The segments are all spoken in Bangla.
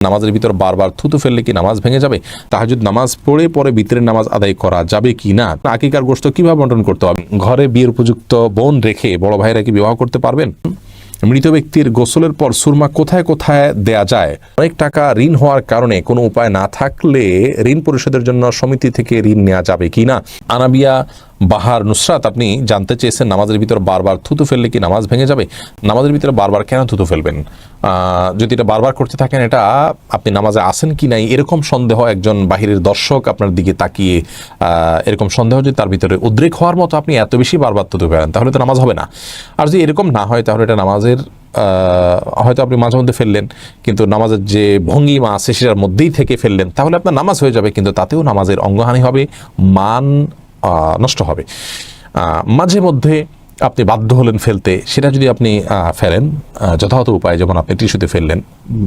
নামাজের ভিতর বারবার থুতু ফেললে কি নামাজ ভেঙে যাবে? তাহাজ্জুদ নামাজ পড়ে পরে ভিতরের নামাজ আদায় করা যাবে কি না? আকিকার গোশত কিভাবে বন্টন করতে হবে? ঘরে বিয়ের উপযুক্ত বোন রেখে বড় ভাইরা কি বিবাহ করতে পারবেন? মৃত ব্যক্তির গোসলের পর সুরমা কোথায় কোথায় দেয়া যায়? অনেক টাকা ঋণ হওয়ার কারণে কোনো উপায় না থাকলে ঋণ পরিশোধের জন্য সমিতি থেকে ঋণ নেওয়া যাবে কি না? আনাবিয়া বাহার নুসরাত আপনি জানতে চেয়েছেন নামাজের ভিতর বারবার থুতু ফেললে কি নামাজ ভেঙে যাবে? নামাজের ভিতরে বারবার কেন থুতু ফেলবেন? যদি এটা বারবার করতে থাকেন, এটা আপনি নামাজে আসেন কি নাই এরকম সন্দেহ, একজন বাহিরের দর্শক আপনার দিকে তাকিয়ে এরকম সন্দেহ যদি তার ভিতরে উদ্রেক হওয়ার মতো আপনি এত বেশি বারবার থুতু ফেলেন, তাহলে তো নামাজ হবে না। আর যদি এরকম না হয় তাহলে এটা নামাজের হয়তো আপনি মাঝে মধ্যে ফেললেন, কিন্তু নামাজের যে ভঙ্গিমা আছে সেটার মধ্যেই থেকে ফেললেন, তাহলে আপনার নামাজ হয়ে যাবে, কিন্তু তাতেও নামাজের অঙ্গহানি হবে, মান নষ্ট হবে। মাঝে মধ্যে আপনি বাধ্য হলেন ফেলতে, সেটা যদি আপনি ফেলেন যথাযথ উপায়, যেমন আপনি টিস্যুতে ফেললেন,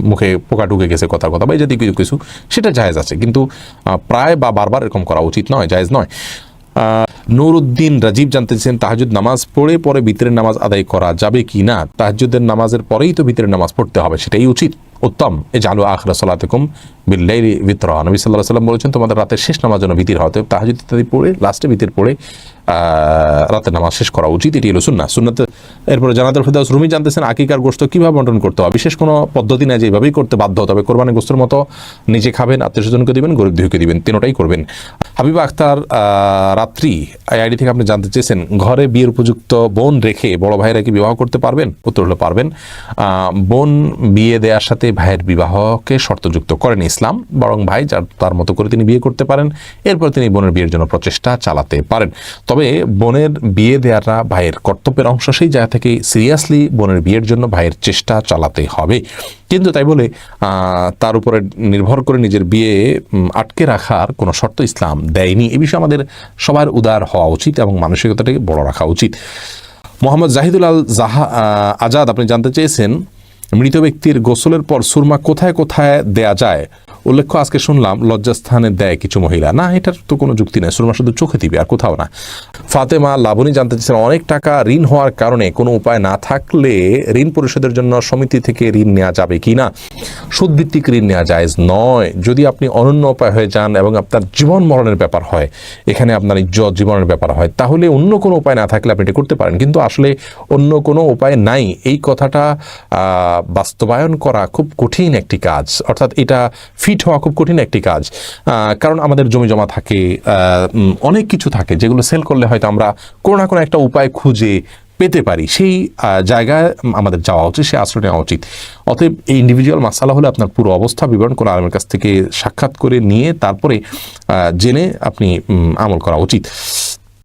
মুখে পোকা ঢুকে গেছে কথা বা এই জাতীয় কিছু কিছু, সেটা জায়েজ আছে, কিন্তু প্রায় বা বারবার এরকম করা উচিত নয়, জায়েজ নয়। নুরউদ্দিন রাজীব জানতে চান তাহাজ্জুদ নামাজ পড়ে পরে ভিতরের নামাজ আদায় করা যাবে কি না? তাহাজ্জুদের নামাজের পরেই তো ভিতরের নামাজ পড়তে হবে, সেটাই উচিত, উত্তম। এজালু আখিরা সালাতিকুম বিল-লাইলি বিতরা, নবী সাল্লাল্লাহু আলাইহি ওয়াসাল্লাম বলেছেন তোমাদের রাতের শেষ নামাজ যেন ভিতর হয়, তাহাজ্জুদ ইত্যাদি পড়ে লাস্টে ভিতর পড়ে রাতের নামাজ শেষ করা উচিত, এটি হলো সুন্নাহ। সুন্নাতে এরপরে জানাতুল ফিরদাউস রুমি জানতেছেন আকিকার গোশত কিভাবে বন্টন করতে হবে? বিশেষ কোনো পদ্ধতি নেই যে এইভাবেই করতে বাধ্য হতে হবে। কোরবানির গোশতের মতো নিজে খাবেন, আত্মীয়স্বজনকে দিবেন, গরিব দুঃখীকে দিবেন, তিনটাই করবেন। হাবিবা আক্তার রাত্রি আইডি থেকে আপনি জানতে চেয়েছেন ঘরে বিয়ের উপযুক্ত বোন রেখে বড় ভাইরা কি বিবাহ করতে পারবেন? উত্তর হলো পারবেন। বোন বিয়ে দেওয়ার সাথে ভাইয়ের বিবাহকে শর্তযুক্ত করেন ইসলাম, বরং ভাই যার তার মতো করে তিনি বিয়ে করতে পারেন, এরপর তিনি বোনের বিয়ের জন্য প্রচেষ্টা চালাতে পারেন। তবে বোনের বিয়ে দেওয়াটা ভাইয়ের কর্তব্যের অংশ, সেই জায়গা থেকে সিরিয়াসলি বোনের বিয়ের জন্য ভাইয়ের চেষ্টা চালাতে হবে, কিন্তু তাই বলে তার উপরে নির্ভর করে নিজের বিয়ে আটকে রাখার কোনো শর্ত ইসলাম দেয়নি। এ বিষয়ে আমাদের সবার উদার হওয়া উচিত এবং মানসিকতাটাকে বড় রাখা উচিত। মোহাম্মদ জাহিদুল আল আজাদ আপনি জানতে চেয়েছেন মৃত ব্যক্তির গোসলের পর সুরমা কোথায় কোথায় দেয়া যায়? উল্লেখ্য আজকে শুনলাম লজ্জাস্থানে দেয় কিছু মহিলা, না এটার তো কোনো যুক্তি নেই, সুরমা শুধু চোখে দিবে আর কোথাও না। ফাতেমা লাবণী জানতে চাচ্ছেন অনেক টাকা ঋণ হওয়ার কারণে কোনো উপায় না থাকলে ঋণ পরিশোধের জন্য সমিতি থেকে ঋণ নেওয়া যাবে কি না? সুদভিত্তিক ঋণ নেওয়া জায়েজ নয়। যদি আপনি অনন্য উপায় হয়ে যান এবং আপনার জীবন মরণের ব্যাপার হয়, এখানে আপনার ইজ্জত জীবনের ব্যাপার হয়, তাহলে অন্য কোনো উপায় না থাকলে আপনি এটা করতে পারেন, কিন্তু আসলে অন্য কোনো উপায় নাই এই কথাটা বাস্তবায়ন করা খুব কঠিন একটি কাজ, অর্থাৎ এটা ফিট হওয়া খুব কঠিন একটি কাজ। কারণ আমাদের জমি জমা থাকে, অনেক কিছু থাকে যেগুলো সেল করলে হয়তো আমরা কোনো না কোনো একটা উপায় খুঁজে পেতে পারি, সেই জায়গায় আমাদের যাওয়া উচিত, সে আশ্রয় নেওয়া উচিত। অতএব এই ইন্ডিভিজুয়াল মাসালা হলে আপনার পুরো অবস্থা বিবরণ করে আলেমের কাছ থেকে সাক্ষাৎ করে নিয়ে তারপরে জেনে আপনি আমল করা উচিত।